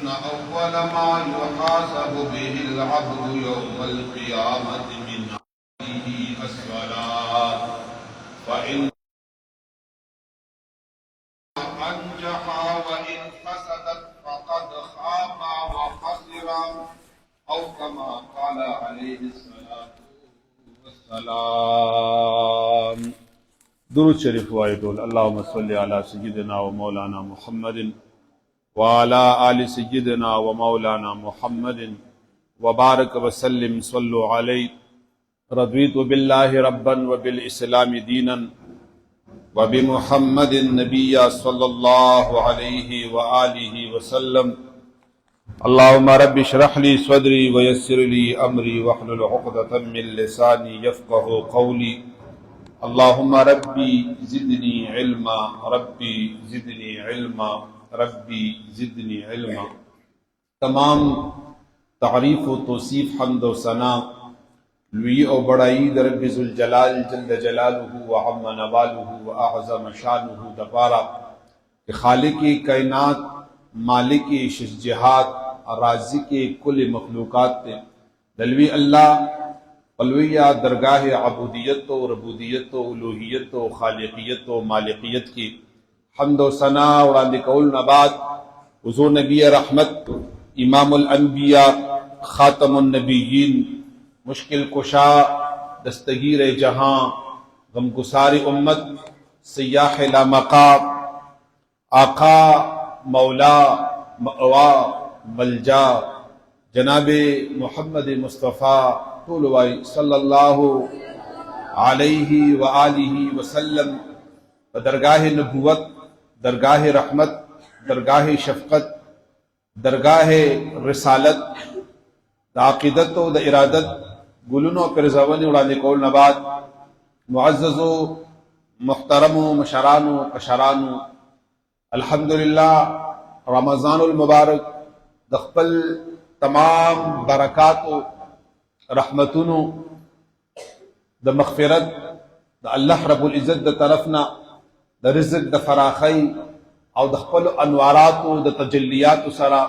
أول ما يحاسب به العبد يوم القيامة من عمله الصلاة فإن أنجح وإن فسدت فقد خاب وخسر أو كما قال عليه الصلاة والسلام. درود شریف وایدو اللهم صل على سيدنا ومولانا محمد وعلى آل سيدنا ومولانا محمد وبارك وسلم صلوا عليه. رضيت بالله ربا وبالإسلام دينا وبمحمد النبي صلى الله عليه وآله وسلم. اللهم رب اشرح لي صدري ويسر لي أمري واحلل عقدة من لساني يفقه قولي. اللهم ربي زدني علما ربي زدني علما ربی زدنی علما. تمام تعریف و توصیف حمد و ثنا لوی اور بڑائی در رب ذوالجلال جل جلالہ و عم نوالہ و اعظم شانہ دپارا کہ خالق کائنات مالک شجہات رازق کل مخلوقات تے دلوی اللہ پلویہ درگاہ عبودیت و ربوبیت و الوہیت و خالقیت و مالکیت کی حمد و ثنا وړاندې کولو بعد حضور نبی رحمت امام الانبیاء خاتم النبیین مشکل کشا دستگیر جہاں غمگسار امت سیاح لامقام آقا مولا مأوا ملجا جناب محمد مصطفیٰ طولوائی صلی اللہ علیہ وآلہ وسلم درگاہ نبوت درگاہ رحمت درگاہ شفقت درگاہ رسالت دا عقیدت و دا ارادت گلونو پرزوانی وړاندې کول نه بعد معززو محترمو مشرانو کشرانو الحمدللہ رمضان المبارک د خپل تمام برکاتو رحمتونو د مغفرت د الله رب العزت د طرفنا د رزق د فراخی او د خپل انوارات او د تجلیات سره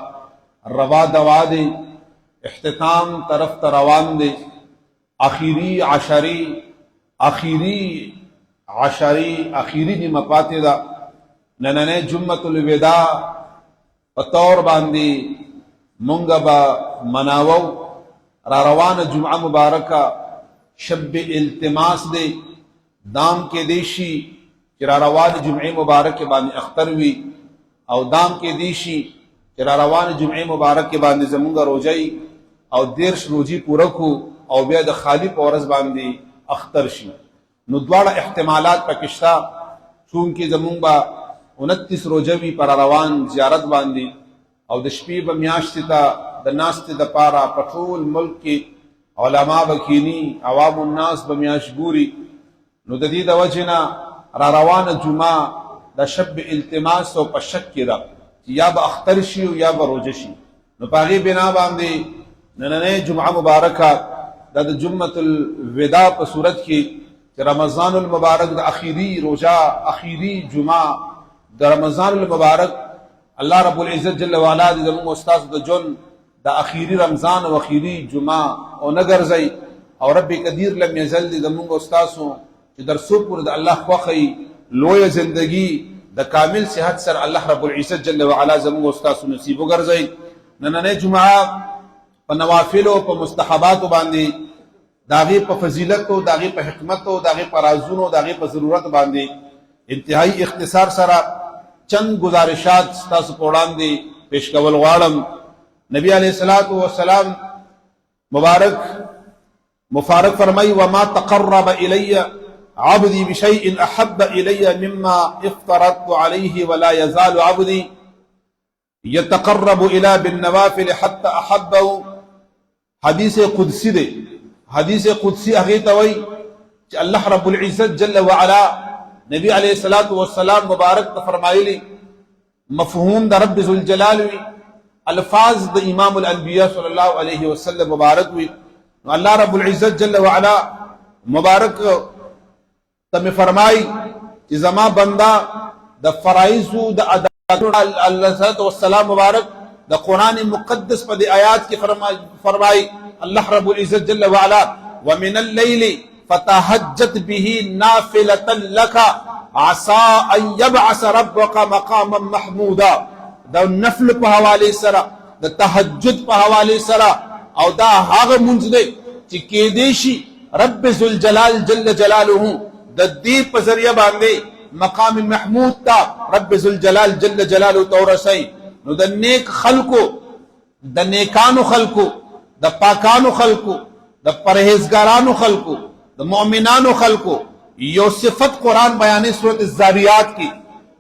روا دوا دی اختتام طرف ته روان دی. اخیری نیمه پاتې ده. نننې جمعة الوداع په طور باندې مونږ به مناوو. را روانه جمعه مبارکه شب التماس دی دام کې دیشي چې را روان جمعه مبارک باندې اختر وی او دام کې دیشي چې را روان جمعه مبارک باندې زمونږ روزي او 10 روزي پوره کو او بیا د خالی پورز باندې اختر شي. نو دواړه احتمالات پکښتا چونکې زمونږ با 29 روزوي پر روان زیارت باندې او د شپې په میاشت ته د ناست د پارا پټول ملک کې علما وکینی عوام الناس په میاش ګوري. نو د دې د وجنه را روانه جمعه د شب التماس او په شک کې ده چې یا به اختر شي او یا به روزه شي. نو په هغې بنا باندې نننۍ جمعه مبارکه دا د جمعة الوداع په صورت کې چې رمضان المبارک د اخیری روزه اخیری جمعه د رمضان المبارک الله رب العزت جل وعلا دې زموږ استاد د جون د اخیری رمضان او اخیری جمعه او نه ګرځي او رب قدیر لم یزل دې زموږ استادو چې در سو پر د الله خوخی لوی زندگی د کامل صحت سره الله رب العزت جل وعلا زموږ استاد نصیب وګرځي. نننې جمعه په نوافل او په مستحبات باندې داغه په فضیلت او داغه په حکمت او داغه په رازونو او داغه په ضرورت باندې انتهایی اختصار سره چند گزارشات تاسو په وړاندې پیش کول غواړم. نبی علیہ الصلوۃ والسلام مبارک مفارق فرمائی وما تقرب الی عبدی بشیء احب الی مما افترضت علیہ ولا یزال عبدی یتقرب الی بالنوافل حتى احبه. حدیث قدسی دے. حدیث قدسی هغه ته وای چې الله رب العزت جل وعلا نبی علیہ الصلوۃ والسلام مبارک ته فرمایلی مفهوم د رب ذوالجلال وی الفاظ د امام الانبیاء صلی الله علیه وسلم مبارک وی. اللہ رب العزت جل وعلا مبارک تم فرمائی کہ زما بندہ دا فرائض دا ادا اللہ والسلام مبارک د قرآن مقدس په دې آیات کې فرمای الله رب العزت جل وعلا ومن الليل فتهجد به نافلة لك عسى ان يبعث ربك مقاما محمودا دا نفل په حواله سره د تهجد په حواله سره او دا هغه منځ دی چې کې دې شي رب ذوالجلال جل جلاله د دې په ذریعہ باندې مقام محمود تا رب ذوالجلال جل جلاله تورسي نو د نیک خلقو د نیکانو خلقو د پاکانو خلقو د پرهیزګارانو خلقو د مؤمنانو خلقو یو صفت قرآن بیانې سورۃ الذاریات کی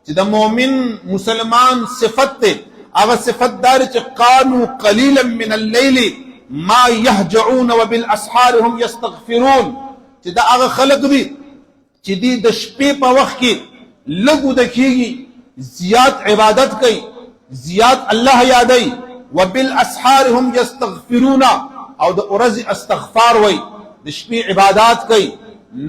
چې د مؤمن مسلمان صفت ته هغه صفت دار چې قالوا قليلا من الليل ما يهجعون وبالاسحار هم يستغفرون چې دا هغه خلق دي چې دی د شپې په وخت کې لګو د کیږي زیات عبادت کوي زیات الله یادای وبالاسحار هم يستغفرون او د ورځې استغفار وای د شپې عبادت کوي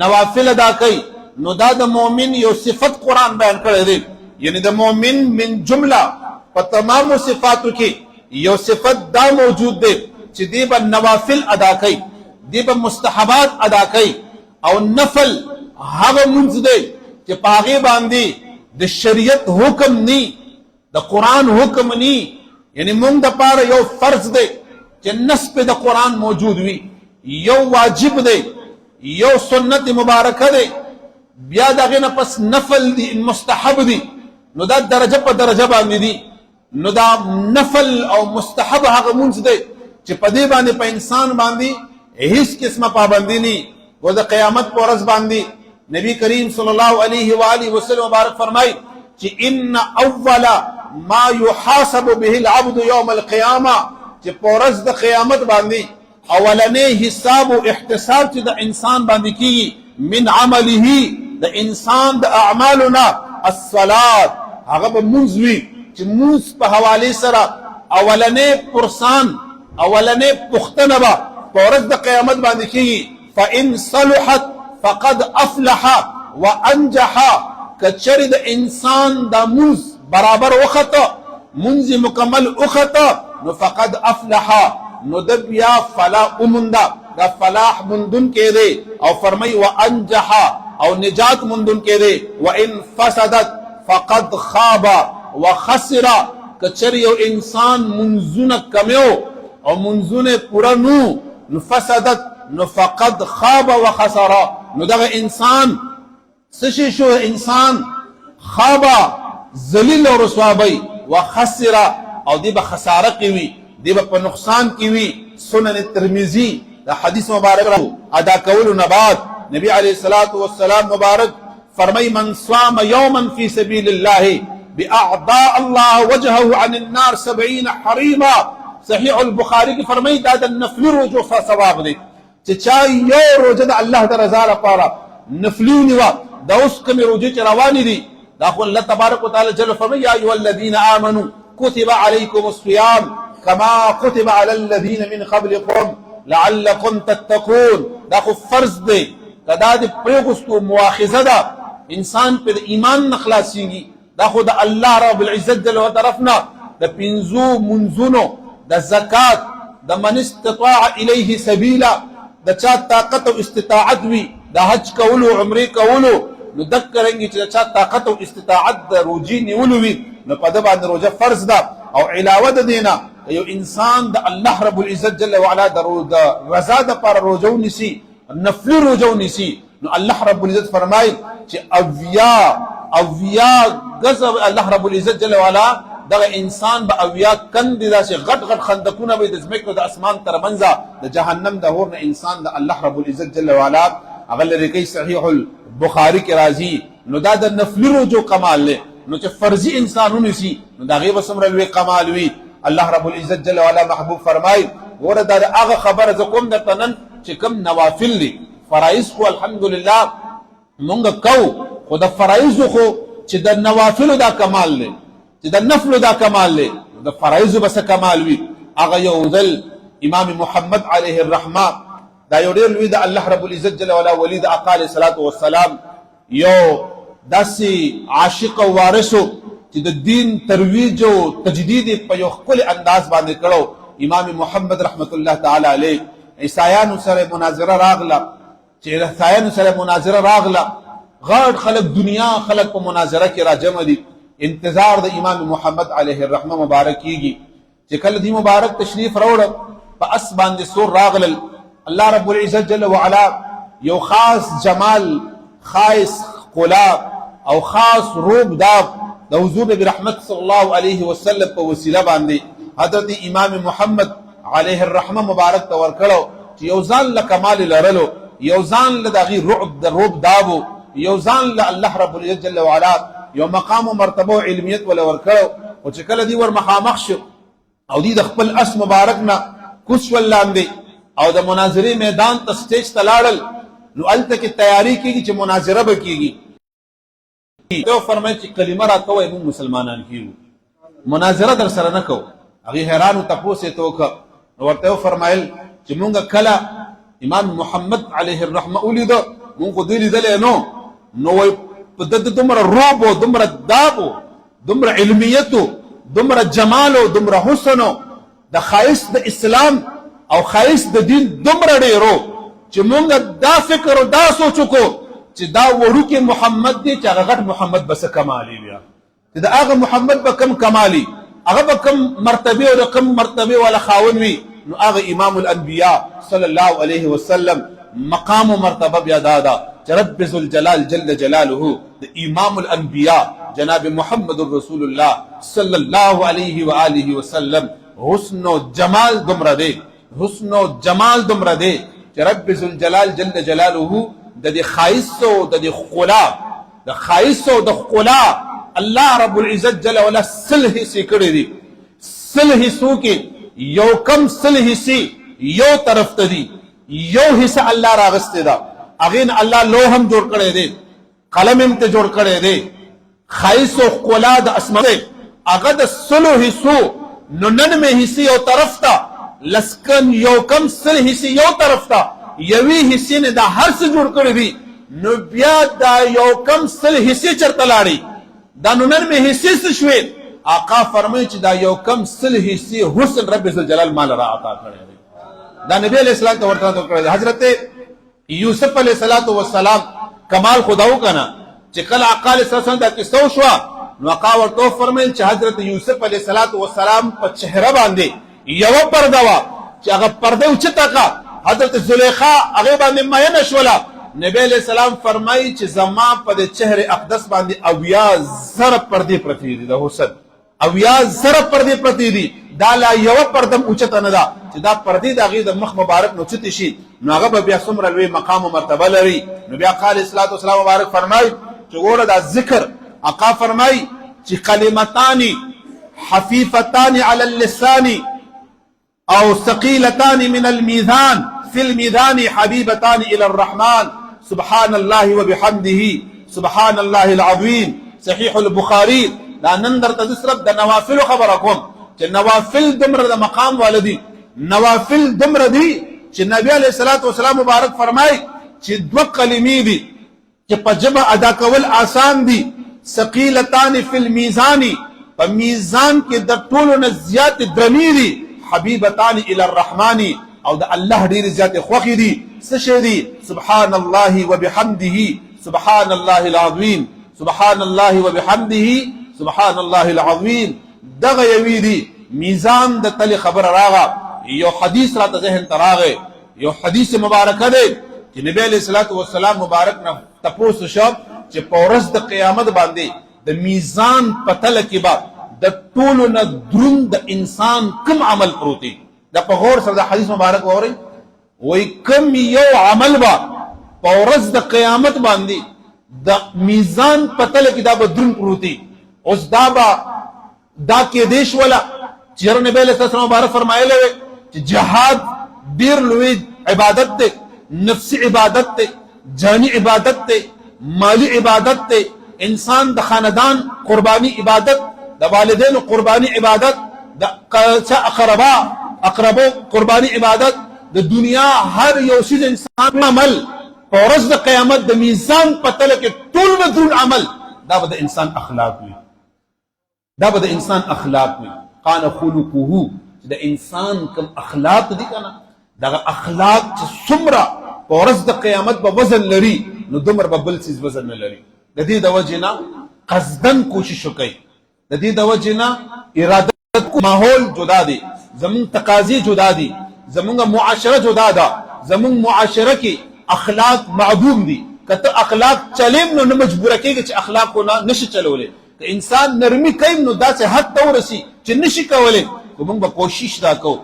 نوافل ادا کوي نو دا د مؤمن یو صفت قرآن بیان کړی دی یعنی د مؤمن من جمله په تمام صفاتو کې یو صفت دا موجود دی چې دی به نوافل ادا کوي دی به مستحبات ادا کوي او نفل هغه منځ دی چې په هغې باندې د شریعت حکم نی د قرآن حکم نی یعنی مونږ دپاره یو فرض دی چې نص په د قرآن موجود وي یو واجب دی یو سنت مبارکه دی بیا دغه نه پس نفل دی مستحب دی نو دا درجه په درجه باندې دی نو دا نفل او مستحب هغه مونږ دی چې په دې باندې په انسان باندې هیڅ قسمه پابندی نی و د قیامت پر ورځ باندې نبی کریم صلی الله علیه و آله وسلم مبارک فرمای چې ان اول ما يحاسب به العبد يوم القيامه چې په ورځ د قیامت باندې اولنې حساب او احتساب چې د انسان باندې کیږي من عمله د انسان د اعمالنا الصلاه هغه به منځ وي چې منځ په حواله سره اولنې پرسان اولنې پختنه به په ورځ د قیامت باندې کیږي فان صلحت فقد افلح وانجح کچری د انسان د منځ برابر وخته منځ مکمل وخته نو فقد افلح نو د بیا فلاح موندا دا فلاح مندون کې دی او فرمای وانجح او نجات مندون کې دی وان فسدت فقد خاب وخسر کچری یو انسان منځونه کمیو او منځونه پورا نو فسدت نو فقد خاب وخسر نو دغه انسان سشي شو انسان خابا ذلیل او رسوا بی وخسر او دی به خساره کوي دی به په نقصان کوي سنن ترمذی دا حدیث مبارک ادا کول نه بعد نبی علیہ الصلوۃ والسلام مبارک فرمای من صام یوما فی سبیل الله باعضاء الله وجهه عن النار 70 حریما صحیح البخاری کی فرمای دا د نفل رجوع ثواب دی چې چا یو روزه د الله د رضا لپاره نفلونی وا دا اوس کوم روزه چې روان دي دا خو الله تبارک وتعالى جل فرمای یا ایها الذین آمنوا كتب عليكم الصيام كما كتب على الذين من قبلكم لعلكم تتقون دا خو فرض دی کدا د پرغستو مؤاخذه ده انسان پر ایمان نخلاصيږي دا خو د الله رب العزت جل و طرفنا د پنځو منځونو د زکات د من استطاع الیه سبیلا د چا طاقت او استطاعت وي د حج کولو عمره کولو نو دکرنګي چې چا طاقت او استطاعت د روجي نیولو وي نو په د باندې روزه فرض ده او علاوه د دینه یو انسان د الله رب العزت جل وعلا د رضا د پر روزه ونیسي نفل روزه ونیسي نو الله رب العزت فرمایي چې اویا غضب الله رب العزت جل وعلا دغه انسان به اویا کند داسې غټ غټ خندقونه به د زمکو د اسمان ترمنځ د جهنم د اور نه انسان د الله رب العزت جل وعلا هغه لري کوي صحیح البخاری کې راځي نو دا د نفل روزو کمال له نو چې فرضي انسانونه سي نو دا غي بسمره لوی کمال وي الله رب العزت جل وعلا محبوب فرمای ورته دا هغه خبره زکم د تنن چې کم نوافل دي فرایض کو الحمدلله مونږ کو خو د فرایض خو چې د نوافل دا کمال له چې د نفل دا کمال له د فرایض بس کمال وي هغه یو ذل امام محمد علیه الرحمه دا یو ډیر لوی د الله رب العزت جل وعلا ولید اقال صلوات و سلام یو داسې عاشق او وارثو چې د دین ترویج او تجدید په یو خپل انداز باندې کړو. امام محمد رحمت الله تعالی علیه عیسایانو سره مناظره راغله، چې عیسایانو سره مناظره راغله، غاړ خلق دنیا خلق په مناظره کې راجمع دي، انتظار د امام محمد علیه الرحمه مبارک کیږي. چې کله دی مبارک تشریف راوړ په اس باندې سور راغلل، الله رب العزت جل وعلا یو خاص جمال، خاص قلا او خاص روب داب د حضور نبی رحمت صلی الله علیه وسلم په وسیله باندې حضرت امام محمد علیه الرحمه مبارک ته ورکړو، چې یو ځان له کمال لرلو، یو ځان له دغه روب دابو، یو ځان له الله رب العزت جل وعلا یو مقام او مرتبه او علمیت ول ورکړو. او چې کله دی ور مخامخ شو او دی د خپل اس مبارک نه کوس ولاندې او د مناظرې میدان ته سټیج ته لاړل، نو الته کې تیاری کیږي چې مناظره به کیږي. نو فرمایي چې کلمه راکوي موږ مسلمانان کیږو، مناظره در سره نه کوو. هغه حیران او تاسو ته وکړه، ورته فرمایل چې موږ کله امام محمد علیه الرحمه ولید، موږ خو دې لیدل نو وای په د دومره روب او دومره دابو، دومره علمیتو، دومره جمالو، دومره حسنو، د خایس د اسلام او خایس د دین دومره ډیرو چې موږ دا فکر او دا سوچ کو چې دا وړوکی محمد دی چې هغه غټ محمد بس کمالی بیا، چې دا هغه محمد به کم کمالی، هغه به کم مرتبه او کم مرتبه ولا خاون وي. نو هغه امام الانبیاء صلی الله علیه وسلم مقام و مرتبه بیا دادا چې رب ذل جلال جل جلاله د امام الانبیاء جناب محمد رسول الله صلی الله علیه و آله وسلم حسن و جمال دمره دی، حسن و جمال دمره دی چې رب ذل جلال جل جلاله د دې خایس او د دې خلا، د خایس او د خلا الله رب العزت جل وعلا صلح سي کړی دي. صلح سو کې یو کم صلح سي یو طرف ته دي، یو حصہ الله راغسته دا، اغین الله لوهم جوړ کړی دی، قلم هم ته جوړ کړی دی، خایس او خلا د اسماء هغه د صلح حصو نو نن مې حصے یو طرف ته، لسکن یو کم صلح حصے یو طرف ته، یوی حصے نه دا هر څه جوړ کړی دی. نو بیا دا یو کم صلح حصے چرته لاړی، دا نو نن مې حصے څه شوې؟ آقا فرمایي چې دا یو کم صلح حصے حسن رب ذل جلال مال را عطا کړی دی. دا نبی علیہ السلام ته ورته کړی. حضرت یوسف علیہ السلام کمال خداو کنا چې کله آقا علیہ السلام دا کیسه شو، نو آقا ورته فرمایل چې حضرت یوسف علیہ السلام په چهره باندې یو پرده وا چې هغه پرده اوچته کا حضرت زلیخا هغه باندې ماینه شولا. نبی علیہ السلام فرمایي چې زما په چهره اقدس باندې اویا زره پردې پرتی دي، د حسن اویا زره پردې پرتی دي، دا لا یو پردم اوچته نه ده چې دا پردې د هغې د مخ مبارک نو چتې شي، نو هغه به بیا څومره لوی مقام و مرتبه لري. نو بیا آقا علیه السلام مبارک فرمایي چې ګوره دا ذکر، آقا فرمایي چې کلمتان حفیفتان علی اللسان او ثقیلتان من المیزان فی المیزان حبیبتان الی الرحمن سبحان الله وبحمده سبحان الله العظیم. صحیح البخاری. دا نن درته صرف د نوافل خبره کوم چې نوافل دمره د مقام والدي، نوافل دمره دي چې نبی علیہ السلام مبارک فرمای چې دو کلمې دي چې په جبه ادا کول آسان دي، ثقیلتان فی المیزان، په میزان کې د ټولو نه زیات درنې دي، حبیبتان الی الرحمن، او د الله ډیر زیات خوښې دي. څه شی دي؟ سبحان الله وبحمده سبحان الله العظیم، سبحان الله وبحمده سبحان الله العظیم. دغه یوی دي میزان د تل خبر راغه. یو حدیث راته ذهن ته راغی، یو حدیث مبارکه دی چې نبی علیہ السلام مبارک نه تپوس شو چې په ورځ د قیامت باندې د میزان په تل کې به د ټولو نه دروند د انسان کوم عمل پروتي. دا په غور سره د حدیث مبارک ووري، وای کوم یو عمل با په ورځ د قیامت باندې د میزان په تل کې دا به دروند پروتي. اوس دا کې دیش ولا چې نبی علیہ السلام مبارک فرمایله چې جهاد ډیر لوی عبادت دی، نفسی عبادت دی، جانی عبادت دی، مالی عبادت دی، انسان د خاندان قربانی عبادت، د والدین قربانی عبادت، د اقربو قربانی عبادت، د دنیا هر یو شی انسان عمل په ورځ د قیامت د میزان په تله کې ټول نه دون عمل دا به د انسان اخلاق وي. دا به د انسان اخلاق وي. قال خلقه چې د انسان کوم اخلاق دي کنه دغه اخلاق چې څومره په ورځ د قیامت به وزن لري نو دومره به بل څیز وزن نه لري. د دې د وجې نه قصدن کوشش وکړئ، د دې د وجې نه اراده ماحول جدا دی، زمون تقاضی جدا دي، زمونږ معاشره جدا ده، زمونږ معاشره کې اخلاق معدوم دي. کته اخلاق چلیم نو نه مجبوره کېږي چې اخلاق کو نه نشي چلولې. که انسان نرمي کوي نو داسې حد ته ورسي چې نشي کولای. خو موږ به کوشش دا کوو،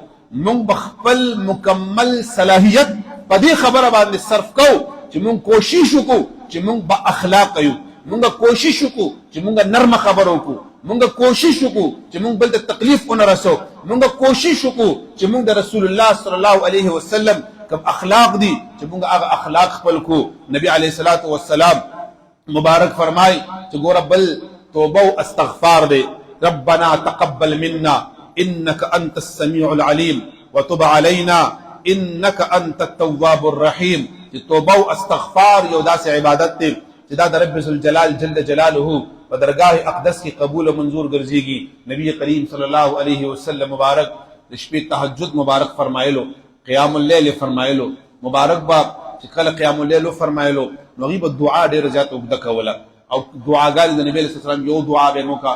موږ به خپل مکمل صلاحیت په دې خبره باندې صرف کوو چې موږ کوشش وکړو چې موږ با اخلاق یو، موږ کوشش وکړو چې موږ نرمه خبره وکړو، موږ کوشش وکړو چې موږ بل ته تکلیف ونه رسو، موږ کوشش وکړو چې موږ د رسول الله صلی الله علیه وسلم کوم اخلاق دي چې موږ هغه اخلاق خپل کو. نبی علیه الصلاۃ والسلام مبارک فرمای چې ګوره بل توبه او استغفار دی. ربنا تقبل منا انك انت السميع العليم وتب علينا انك انت التواب الرحيم. چې توبه او استغفار یو داسې عبادت دی چې دا د رب ذوالجلال جل جلاله په درگاه اقدس کې قبول او منظور ګرځيږي. نبی کریم صلی الله علیه وسلم مبارک د شپې تهجد مبارک فرمایلو، قیام اللیل فرمایلو. مبارک با چې کله قیام اللیل فرمایلو نو غیب دعا ډیر زیات وګد کوله او دعاګانې د نبی صلی الله علیه وسلم یو دعا به مو کا،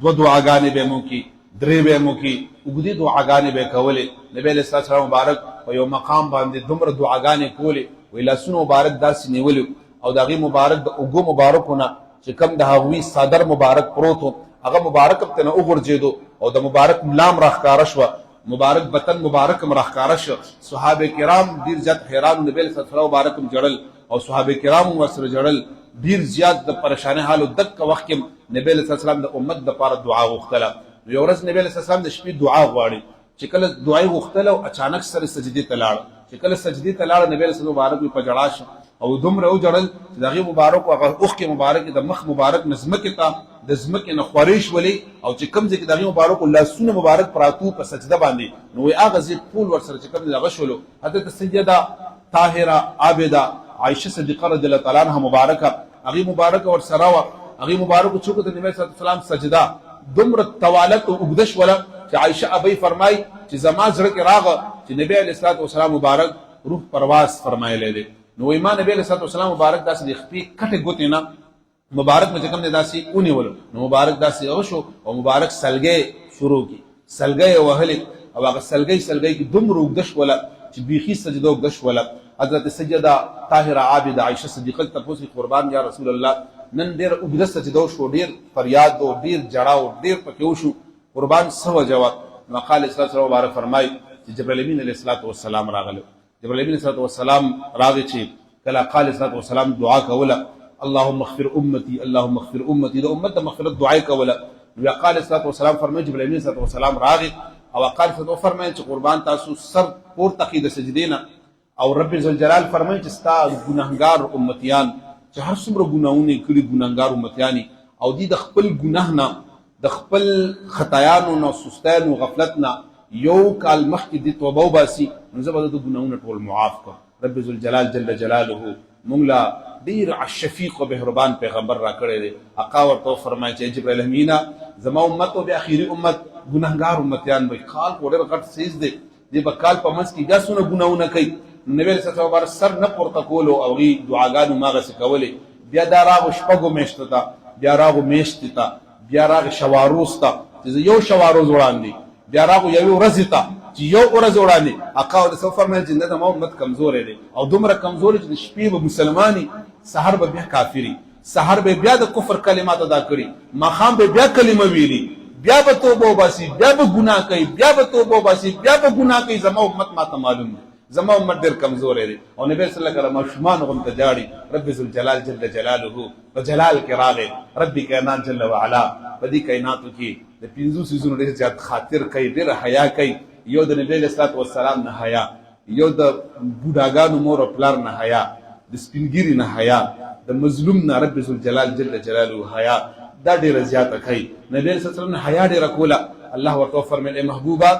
دو دعاګانې به مو کی، درې به مو کی، وګدي دعاګانې به کولې. نبی صلی الله علیه وسلم مبارک په یو مقام باندې دومره دعاګانې کولې وی لاسونه مبارک داسې نیولې او دغه مبارک د اوګو مبارکونه چې کم د هغوی صدر مبارک پروتو هغه مبارک په تنه وګرځیدو او د مبارک ملام راخکاره شو، مبارک بطن مبارک راخکاره شو. صحابه کرام ډیر زیات حیران، نبی صلی الله علیه وسلم مبارک جړل او صحابه کرام ورسره جړل، ډیر زیات د پریشانه حال او دک وخت کې نبی صلی الله علیه وسلم د امت د لپاره دعا غوښتله. یو ورځ نبی صلی الله علیه وسلم د شپې دعا غواړي چې کله دعای غوښتله او اچانک سره سجدي ته لاړ، چې کله سجدي ته لاړ نبی صلی الله علیه وسلم مبارک په جړا شو او دومره او جړل چې دغه مبارک او اوخ کې مبارک د مخ مبارک نظمکه ته د زمکه نه خوريش ولي او چې کم ځکه دغه مبارک الله سونه مبارک پراتو په سجده باندې نو هغه ځې ټول ور سره چې کم دغه شولو. حضرت سیده طاهره عابده عائشه صدیقه رضی الله تعالی عنها مبارکه هغه مبارک ور سره وا هغه مبارک چې د نبی صلی الله علیه وسلم سجده دومره توالت او وګدش ولا چې عائشه ابي فرمای چې زما زړه کې راغه چې نبی علیه الصلاه والسلام مبارک روح پرواز فرمایلی دی. نو ایمان نبی علیہ الصلوۃ والسلام مبارک داسې د خپې کټه ګوتې نه مبارک مې کوم نه داسې اونیولو نو مبارک داسې وشو او مبارک سلګي شروع کی، سلګي وهلې او هغه سلګي کې دومره وګدش ولا چې بیخي سجده وګدش ولا. حضرت سیده طاهره عابده عائشه صدیقه تپوسی قربان یا رسول الله نن ډیر وګدس سجده شو، ډیر فریاد او ډیر جړاو ډیر پکې وشو قربان سو جواب. نو قال صلی الله علیه وسلم فرمای چې جبرائیل امین علیه السلام راغله، جبرائیل امین صلی الله علیه وسلم راغی چې کله قال صلی الله علیه وسلم دعا کوله اللهم اغفر امتي اللهم اغفر امتي د امت مغفرت دعا کوله. نو قال صلی الله علیه وسلم فرمای جبرائیل امین صلی الله علیه وسلم راغی او قال صلی الله فرمای چې قربان تاسو سر پور تقید سجدینا او رب ذوالجلال فرمای چې ستا ګناهګار امتیان چې هر څومره ګناهونه کړي ګناهګار امتیانی او دي د خپل ګناه نه د خپل خطایانو نو سستانو غفلتنا یو کال مخکې د توبه وباسي نو زه به د ګناهونو ټول معاف کړم. رب ذوالجلال جل جلاله مونږ لا ډیر شفیق او مهربان پیغمبر را کړی دی. آقا ورته فرمایي چې جبرائیل امینا زما امت او د اخیری امت ګناهګار امتیان به خال کوډر غټ سیز دی دی به کال په منځ کې ګاسونه ګناهونه کوي. نبی صلی الله علیه وسلم سر نه پورته کولو او غي دعاګانو ماغه سکولې بیا دا راغو شپږو میاشتو ته بیا راغو میاشتې ته بیا راغو شواروز ته چې یو شواروز وړاندې بیا راغو یو ورځ ته چې یو ورځ وړاندې آقا د سفر مې جنت ما امت کمزورې دي او دومره کمزورې چې شپې به مسلمانۍ سحر به بیا کافری سحر به بیا د کفر کلمات ادا کړي ماخام به بیا کلمه ویلي بیا به توبه وباسي بیا به ګناه کوي بیا به توبه وباسي بیا به ګناه کوي. زما امت ماته معلوم دی زما امت ډېر کمزورې دي او نبی صلی الله علیه وسلم ماشومان غونته جاړي رب ذوالجلال جل جلاله په جلال کې راغی رب کائنات جل وعلا په دې کائناتو کې د پنځو سيزونو ډېر زیات خاطر کوي ډېر حیا کوي. یو د نبی علیه الصلوۃ والسلام نه حیا، یو د بوډاګانو مور او پلار نه حیا، د سپینګیری نه حیا، د مظلوم نه رب ذوالجلال جل جلاله حیا دا ډېر زیات کوي. نبی صلی الله علیه وسلم حیا ډېر کوله. الله ورته فرمایي محبوبا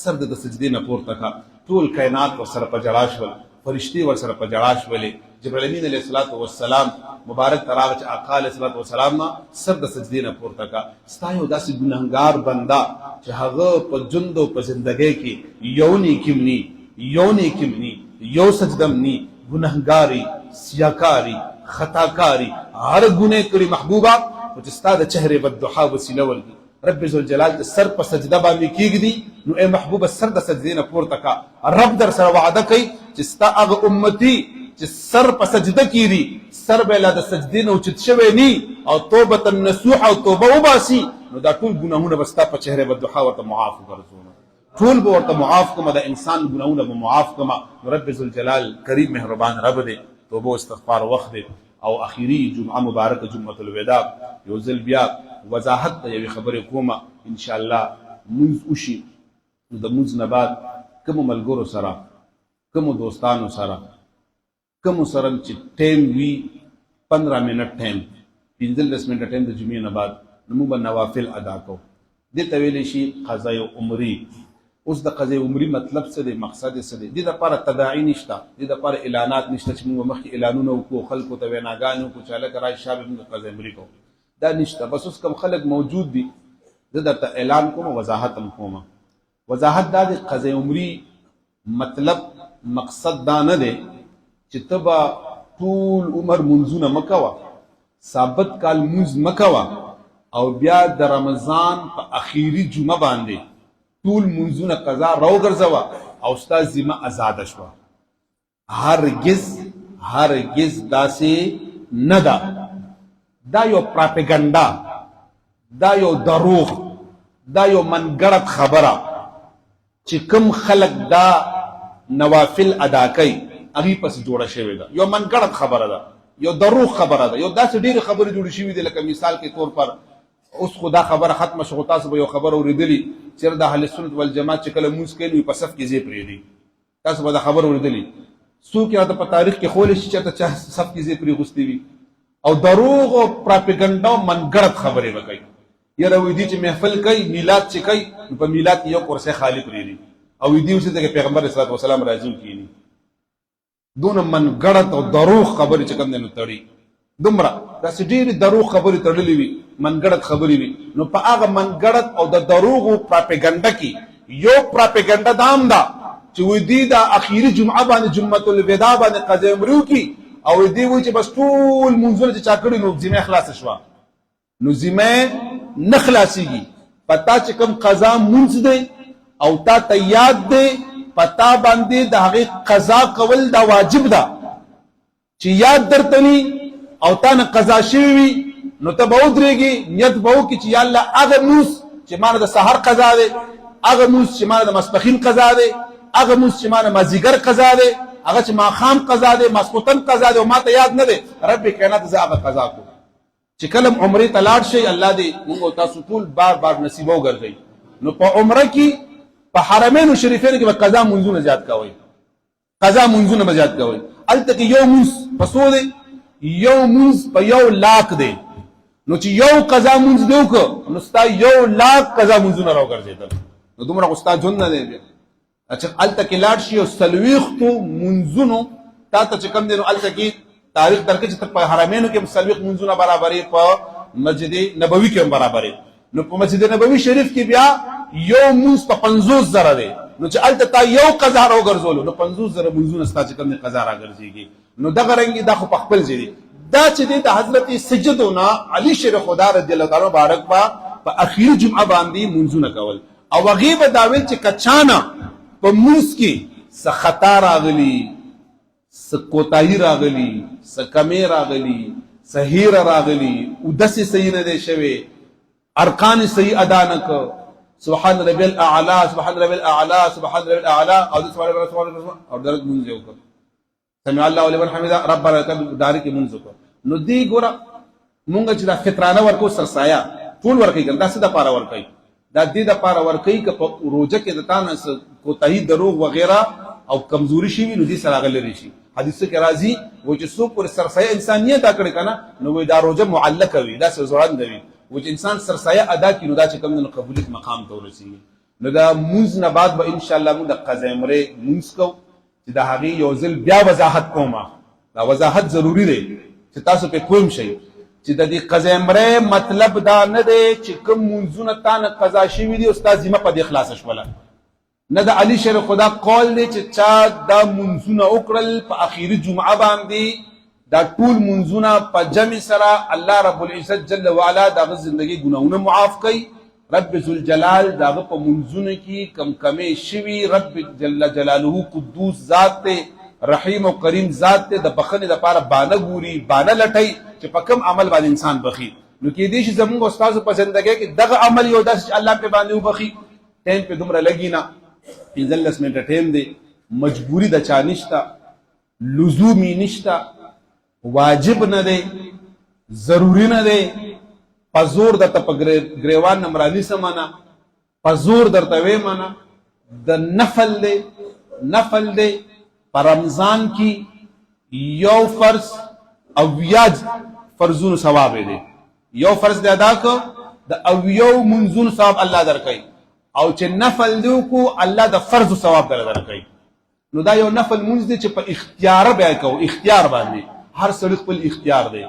سر د سجدې نه پورته کا ټول کائنات ور سره په جړا شول فرشتي ورسره په جړا شولې. جبرائیل امین علیه الصلاۃ والسلام مبارک تراغ چې آقا علیه الصلاۃ والسلام سر د سجدې نه پورته کا. ستا یو داسې ګناهګار بنده چې هغه په ژوند او په زندګۍ کې یو نیکیم نی، یو نیکیم نی، یو سجدم نی، ګناهګاری، سیاکاری، خطاکاری، هر ګناه کړي محبوبا، او چې ستا د چهره بددحا وسیله ورګي رب ذوالجلال د سر په سجده باندې کېږدي، نو اے محبوب سر د سجدې نه پورته کا. رب در سره وعده کوي چې ستا هغه امتی چې سر په سجده کېږي، سر به لا د سجدې نه اوچت شوی نی او توبه نصوح او توبه وباسي، نو دا ټول ګناهونه به ستا په چهره بددحا ورته معاف وګرځوم، ټول به ورته معاف کوم، د انسان ګناهونه به معاف کوم. نو رب ذوالجلال کریم مهربان رب دی، توبه او استغفار وخت دی. او اخیری جمعه مبارکه جمعه الوداع یو ځل بیا وضاحت ته یوې خبرې کومه ان شاء الله مونځ وشي، نو د مونځ نه بعد کومو ملګرو سره، کومو دوستانو سره، کومو سره چې ټیم وي 15 منټ ټیم، 15 منټه ټیم د جمعې نه بعد، نو موږ به نوافل ادا کوو. دې ته ویلی شي قضای عمري. اوس د قضای عمري مطلب څه دی، مقصد یې څه دی؟ دې دپاره تداعي نشته، دې دپاره اعلانات نشته چې موږ مخکې اعلانونه وکړو، خلکو ته ویناګانې وکړو چې هلکه راشي شابه موږ قضای عمري کوو، دا نشته. بس اوس کوم خلک موجود دي زه درته اعلان کوم، وضاحت هم کوم. وضاحت دا دی قضای عمري مطلب مقصد دا نه دی چې ته به ټول عمر منځونه مه کوه، ثابت کال مونځ مه کوه، او بیا د رمضان په اخیری جمعه باندې ټول منځونه قضا راوګرځوه او ستا ذمه آزاده شوه. هرگز هرگز داسې نه ده. دا یو پراپیګنډا، دا یو دروغ، دا یو منګړت خبره چې کوم خلک دا نوافل ادا کوي هغې پسې جوړه شوې ده. یو منګړت خبره ده، یو دروغ خبره ده. یو داسې ډېرې خبرې جوړې شوي دي، لکه مثال کې طور پر اوس خو دا خبره ختمه شو، تاسو به یو خبره اورېدلي چې د اهل سنت والجماعت چې کله مونځ کوي نو په صف کې ځای پرېږدي. تاسو به دا خبره اورېدلي، څوک راته په تاریخ کې خولی شي چېرته چا صف کې ځای پرېغوستی وي. او دروغ او پراپیګنډا او منګړت خبرې به کوي. یاره وایي دي چې محفل کوي، میلاد چې کوي، نو په میلاد کې یو کرسی خالي پرېږدي او وایي دي اوسې ته کې پیغمبر علیه الصلاۃ والسلام راځي کښېني. دونه منګړت او دروغ خبرې چې کوم دی نو تړي، دومره داسې ډېرې دروغ خبرې تړلې وي، منګړت خبرې وي. نو په هغه منګړت او د دروغو پراپیګنډه کې یو پراپیګنډه دا هم ده چې وایي دي دا اخیري جمعه باندې جمعة الوداع باندې قضای عمري وکړي او دې وایي چې بس ټول منځونه چې چا کړي نو ذمه خلاصه شوه. نو ذمه نه خلاصېږي. په تا چې کوم قضا مونځ دی او تا ته یاد دی، په تا باندې د هغې قضا کول دا واجب ده. چې یاد درته ني او تا نه قضا شوي وي نو ته به ودرېږي، نیت به وکړي چې یا الله هغه مونځ چې ما نه د سحر قضا دی، هغه مونځ چې ما نه د ماسپښین قضا دی، هغه مونځ چې ما نه مازدیګر قضا دی، هغه چې ماښام قضا دی، ماسخوتن قضا دی او ما ته یاد نه دی، رب کائنات زه هغه قضا کړو. چې کله عمرې ته لاړ شئ، الله دې موږ او تاسو ټول بار بار نصیبه وګرځوي. نو په عمره کې په حرمینو شریفینو کې به قضا منځونه زیات کوئ، قضا منځونه به زیات کوئ. هلته کې یو مونځ په څو دی؟ یو مونځ په 1,00,000 دی. نو چې یو قضا مونځ دی وکړه نو ستا 1,00,000 قضا منځونه راوګرځېدل. نو دومره خو ستا ژوند نه دی بیا. چې هلته کې لاړ شي او 40 منځونو تا ته چې کوم دی نو هلته کې تاریخ درکړي چې ته په حرمینو کې 40 منځونه برابرې، په مسجد نبوي کې هم برابرې. نو په مسجد نبوي شریف کې بیا یو مونځ په 50,000 دی. نو چې هلته تا یو قضا راوګرځولو نو 50,000 منځونه ستا چې کوم دی قضا راګرځېږي. نو دغه رنګې دا خو په خپل ځای دی. دا چې دی د حضرت سیدنا علي شیر خدا رضی الله تعالی مبارک په اخیری جمعه باندې منځونه کول. او هغې به دا ویل چې که چانه په مونځ کې څه خطا راغلي، څه کوتاهي راغلي، څه کمې راغلي، څه هیره راغلي، اودسې صحیح نه دی شوی، ارکان صحیح ادا نه که، سبحان ربی الاعلی، سبحان ربی الاعلی، سبحان ربی الاعلی، او سبحان ربی الاعلی او درجه مونځ یې وکړ، سمع الله لمن حمده ربنا لك داري کې مونږ وکړو. نو دی ګوره مونږ چې دا فطرانه ورکو سرسایه ټول ورکوي کنه، دا څه دپاره ورکوي؟ دا دې دپاره ورکوي که په روژه کې د تا نه کوتاهي، دروغ وغیره او کمزوري شي وي نو دې سره هغه لرې شي. حدیثو کې راځي وایي چې څوک پورې سرسایه انسان نه ادا کړی که نه نو وایي دا روژه معلقه وي، داسې ځوړنده وي. وایي چې انسان سرسایه ادا کړي نو دا چې کوم دی نو قبولیت مقام ته ورسېږي. نو دا مونځ نه بعد به انشاءالله مونږ د قضا عمرې مونځ کوو چې د هغې یو ځل بیا وضاحت کوم. دا وضاحت ضروری دی چې تاسو په کوم شي چې د دې قضا مطلب دا نه دی چې کوم منځونه تا نه قضا شوي دي او ستا ذمه په دې خلاصه شوله. نه د علي شیر خدا قول دی چې چا دا منځونه وکړل په اخیری جمعه باندې دا ټول منځونه په جمع سره الله رب العزت جل وعلا دغه زندگی ګناهونه معاف کوي. رب ذوالجلال دغه په منځونو کې کم کمې شوي رب جل جلاله قدوس ذات دی، رحیم او کریم ذات دی، د بخنې دپاره بانه ګوري، بانه لټوي چې په کوم عمل باندې انسان بخي. نو کېدای شي زموږ استادو په زندګۍ کې دغه عمل یو داسې چې الله پې باندې وبخي. ټایم پې دومره لګي نه، 15 منټه ټایم دی، مجبوري د چا نشته، لزومي نشته، واجب نه دی، ضروري نه دی. په زور درته په ګریوان نه مرانیسمه نه، په زور درته ویمه نه. د نفل دی په رمضان کې یو فرض او اویا فرضونو ثواب دی. یو فرض دی ادا کو د اویو منځونو ثواب الله درکوي، او چې نفل دی وکړو الله د فرض ثواب درکوي. نو دا یو نفل منځ دی چې په اختیاره بیا کوو، اختیار باندې. هر سړي خپل اختیار دی.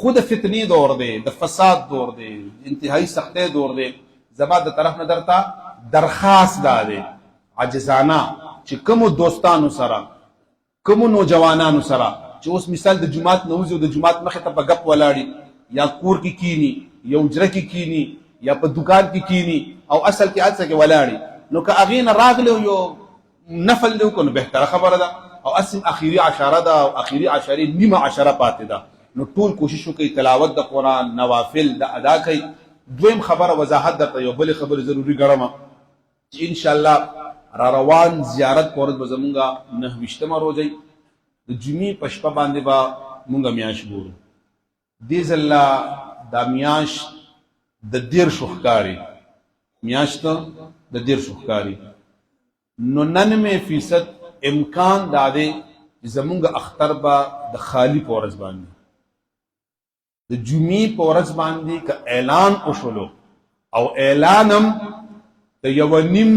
خود فتنی دور دی، د فساد دور دی، انتهایی سختۍ دور دی. زما د طرف نه درته درخواست دا دی عاجزانه چې کومو دوستانو سره، کومو نوجوانانو سره چې اوس مثال د جماعت نه وځي او د جماعت مخې ته په ګپ ولاړي، یا کور کې کینی، یا حجره کې کینی، یا په دکان کې کینی او اصل کې حادثه کې ولاړي، نو که هغې نه راغلی او یو نفل دی وکړو نو بهتره خبره ده. او اصل اخیری عشره ده او اخیری عشرې نیمه عشره پاتې ده. نو ټول کوشش وکړئ تلاوت د قرآن، نوافل د ادا کوي. دویم خبره وضاحت درته یو بلې خبرې ضروري ګڼم چې انشاءالله را روان زیارت په ورځ به زمونږ 29مه روزی د جمعې په شپه باندې به مونږ میاشت ګورو. دې ځله دا میاشت د 13 ښکاري، میاشت د 13 ښکاري. نو 99% امکان دا دی چې زمونږ اختر به د خالی په ورځ باندې، د جمعې په ورځ باندې که اعلان وشولو او اعلانم د یو نیم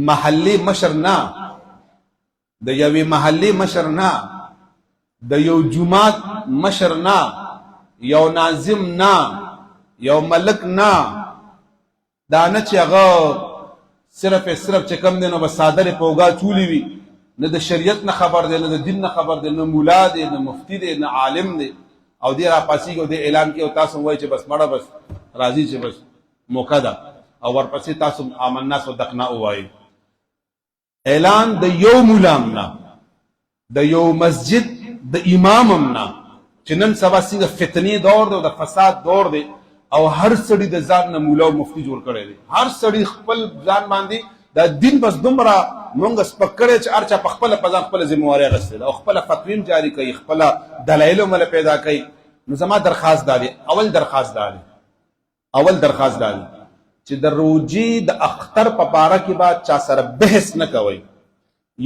محلي مشر نه، د یوې محلي مشر نه، د یو جماعت مشر نه، یو ناظم نه، یو ملک نه، دا نه چې هغه صرف چې کم دی نو به صادرې په اوږه چولې وي، نه د شریعت نه خبر دی، نه د دین نه خبر دی، نه مولا دی، نه مفتی دی، نه عالم دی، او دې راپاسېږي او دې اعلان کوي او تاسو وایي چې بس مړه بس راځي چې بس موقع ده، او ورپسې تاسو آمنا صدقنا ووایي. اعلان د یو مولام نه، د یو مسجد د امامم نه، چې نن سبا څنګه فتنې دور دی او د فساد دور دی او هر سړي د ځان نه مولا او مفتی جوړ کړی دی. هر سړي خپل ځان باندې دا دین بس دومره مونږ سپک کړی چې هر چا په خپله په ځان خپله ذمهواري اخیستې ده او خپله فتویم جاري کوي، خپله دلایل هم پیدا کوي. نو زما درخواست دا دی، اول درخواست دا دی چې د روجې د اختر په باره کې به چا سره بحث نه کوئ.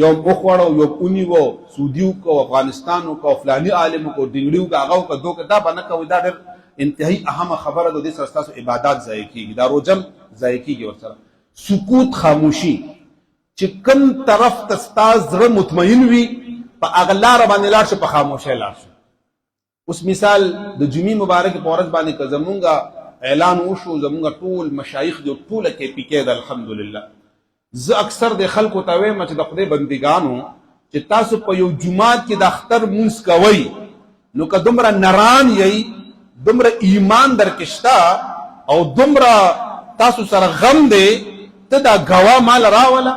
یو وخوړو، یو ونیوو، سعودي وکړو، افغانستان وکړو، فلاني عالم وکړو، ډنګړي وکړو، هغه وکړو، دوکه، دا به نه کوئ. دا ډېر انتهایی اهمه خبره ده. دې سره ستاسو عبادات ضایع کېږي، دا روجم ضایع کېږي. ورسره سکوت، خاموشي، چې کوم طرف ته ستا زړه مطمئن وي په هغه لاره باندې لاړ شه، په خاموشۍ لاړ شه. اوس مثال د جمعې مبارک په ورځ باندې که زمونږ اعلان وشو، زمونږ ټول مشایخ دي ټوله کې پکې ده الحمدلله. زه اکثر د خلکو ته وایم چې د خدای بندګانو چې تاسو په یو جماعت کې د اختر مونځ کوئ، نو که دومره نران یئ، دومره ایمان درکې شته او دومره تاسو سره غم دی، ته دا ګواه مال راوله،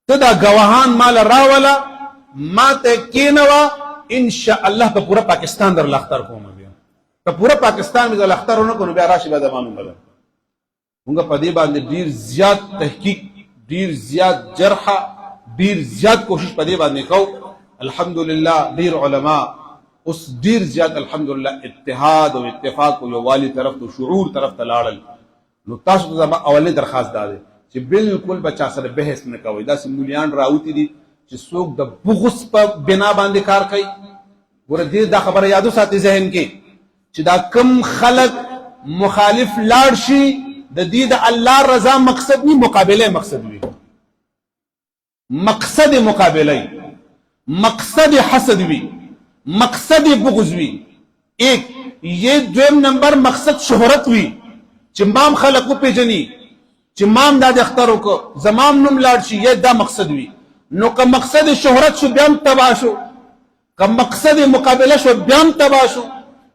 ته دا ګواهان مال راوله، ما ته کېنوه، انشاءالله په پوره پاکستان در اختر کوم. بیا که پوره پاکستان مې در اختر ونه کړو نو بیا راشي بیا د معلوم بدل. مونږ په دې باندې ډېر زیات تحقیق، ډېر زیات جرحه، ډېر زیات کوشش په دې باندې کوو. الحمدلله ډېر علما اوس ډېر زیات الحمدلله اتحاد او اتفاق او یووالي طرف ته، شعور طرف ته لاړل. نو تاسو ته زما اولنی درخواست دا دی چې بالکل به چا سره بحث نه کوئ. داسې مولیان راوتي دي چې څوک د بغض په بنا باندې کار کوي. ګوره دې دا خبره یادو ساتي ذهن کې چې دا کم خلق مخالف لاړ شي، د دې د الله رضا مقصد نی، مقابله مقصد وي. مقصد مقابله مقصد حسد وی مقصد بغض وی ایک یہ دویم نمبر مقصد شہرت وی چې مام خلقو پیجنی چې مام دا اختارو کو زمام نم لاړ شي یہ دا مقصد وی نو که مقصد شهرت شو بیام تباه شو که مقصد مقابله شو بیام تباه شو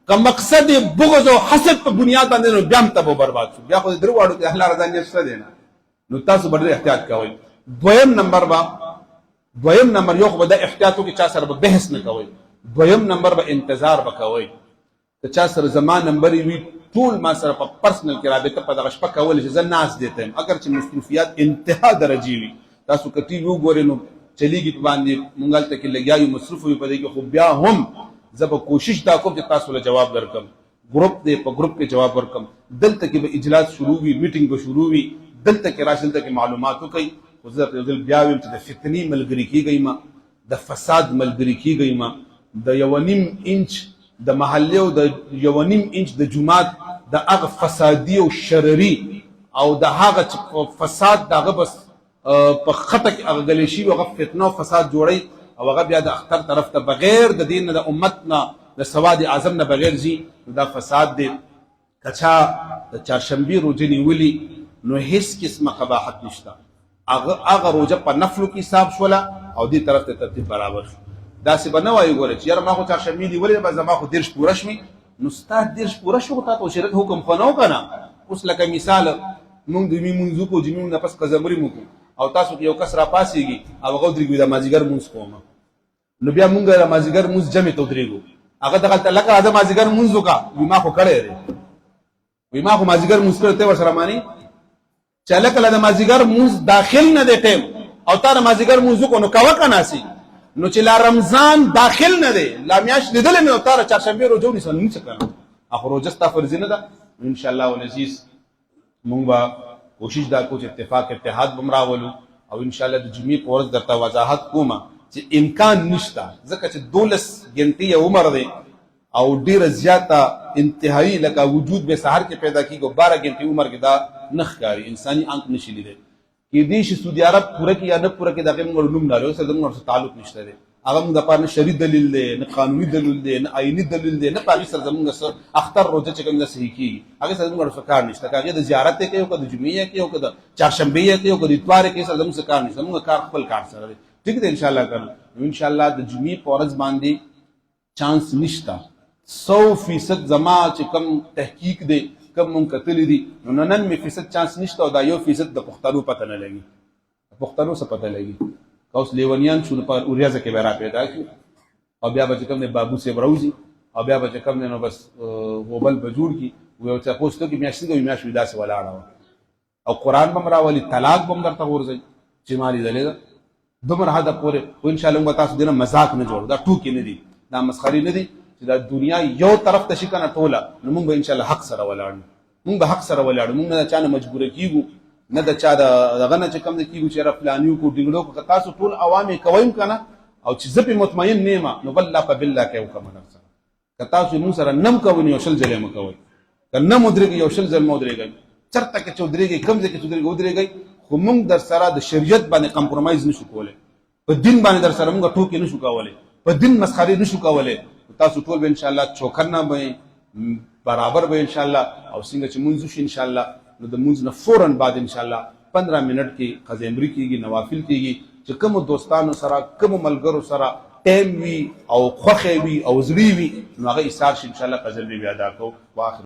که مقصد بغض او حسد په بنیاد باندې نو بیام تباه برباد شو بیا خو درو واړو ته اهل رضا نشته دینا نو تاسو ډېر احتیاط کوئ دویم نمبر یو خو د احتیاطو کې چا سره به بحث نه کوئ دویم نمبر به انتظار وکوئ ته چا سره زمان نمبر وی ټول ما سره په پرسنل کې رابطه په دغه شپه کول چې زه ناس دیتم اگر چې مصروفیات انتها درجی وي تاسو کتی وو ګورئ نو چلیږي په باندې مونږ ته کې لګیاو مصروف وي په دې کې خو بیا هم زه به کوشش دا کوم چې تاسو له جواب درکم ګروپ دې په ګروپ کې جواب ورکم دلته کې به اجلاس شروع وي میټینګ به شروع وي دلته کې راشل دلته کې معلومات وکړي خو زه یو ځل بیا ویم چې د فتنې ملګری کیږئ ما د فساد ملګری کیږئ ما د 1.5 انچ د محلې او د 1.5 انچ د جماعت د هغه فسادي او شرري او د هغه فساد دغه بس په خطه کې هغه غلې شي او هغه فتنه او فساد جوړي او هغه بیا د اختر طرف ته بغیر د دین د امت نه د سواد اعظم نه بغیر زی دا فساد دی کچا د چهارشنبه روزه نیولي نو هیڅ قسمه قباحت نشته هغه روزه په نفلو کې حساب شوله او دې طرف ته ترتیب برابر شو داسې به نه وایي ګوره چې یاره ما خو چهارشنبې نیولې به زما خو 10 پوره شمي نو ستا 10 پوره شو تا ته شریعت حکم خو نه وکنه اوس لکه مثال مونږ د مونږ کو جمعو نه پس قزمري مو او تاسو یو کس را پاسيږي او هغه درېږي د مازیګر مونږ کوم نو بیا مونږ د مازیګر مونږ جمع ته درېږو هغه دغه لکه د مازیګر مونږ وکا ما خو کړی وي ما خو مازیګر مونږ کړی ته ورسره مانی چاله کله د مازیګر مونږ داخل نه دی ټیم او تا د مازیګر مونږ کو نو کاوه کناسي نو چې لا رمضان داخل نه دی لا میاش لیدل نه او تا چهارشنبه روزه ونیسل نه څه اخو روزه ستا فرض نه ده ان شاء الله ولذیذ مونږ با کوشش دا کو چې اتحاد بمراولو او ان شاء الله د جمعې په ورځ درته وضاحت کوم چې امکان نشته ځکه چې 12 غنټې عمر دی او ډیره زیاته انتهایی لکه وجود به سحر کې پیدا کیږي 12 غنټې عمر کې دا نخ کاری انساني انک نشي لیدل کې دې شي سعودي عرب پوره کې یا نه پوره کې دغه موږ نوم نه سره موږ تعلق نشته دی هغه موږ د پاره شری دلیل دی نه قانوني دلیل دی نه آئینی دلیل دی نه پاره سره موږ سره اختر روزه چې کوم صحیح کی هغه سره موږ سره کار نشته هغه د زیارت کې یو کده جمعې کې یو کده چهارشنبه کې یو کده اتوار کې سره موږ کار نشته موږ کار خپل کار سره دی ٹھیک دی ان شاء الله کړو ان شاء الله د جمعې په ورځ باندې چانس نشته 100% زما چې کوم تحقیق دی کوم مونږ کتلی دي نو 99% چانس نشته او دا 1% د پښتنو پته نه لګي پښتنو څه پته لګي اوس لیونیان شو په اوریازه کې به را پیدا کی او بیا به کوم نه بابو سي بروزي او بیا به کوم نه بس غوبل بجوړ کی یو څه پوسټو کې میاشتې دوی میاشتې داسې ولاړه او قران بم راولي طلاق بم درته ورځي چې مالي دلې دومره حدا پورې او ان شاء الله تاسو دنه مزاق نه جوړ دا ټوکی نه دي دا مسخري نه دي چې دا دنیا یو طرف ته شي کنه ټوله نو موږ به ان شاء الله حق سره ولاړو موږ به حق سره ولاړو موږ نه چا نه مجبور کیږو نه د چا دغه نه چې کم د کیږو چې رفلانیو کو ډینګلو کو تاسو ټول عوامي کویم کنه او چې زپی مطمئن نیمه نو بالله بالله کوي کوم نفس که تاسو نو سره نم کوي یو شل ځله مکوي کنه مدرګ یو شل ځله مدرګ چرته کې چودريږي کم ځکه چودريږي ودرېږي خو موږ در سره د شریعت باندې کمپرمایز نشو کولای په دین باندې در سره موږ ټوکی نشو کولای په دین مسخري نشو کولای تاسو ټول به ان شاء الله چوکرنا به برابر به ان شاء الله او څنګه چې منځو شي ان شاء الله نو د منځ نه فورن بعد ان شاء الله 15 منټ کې قزمري کېږي نوافل کېږي چې کوم دوستانو سره کوم ملګرو سره ټیم وي او خوخه وي او زړی وي نو هغه ایثار شي ان شاء الله قزمري بیا ادا کو واخر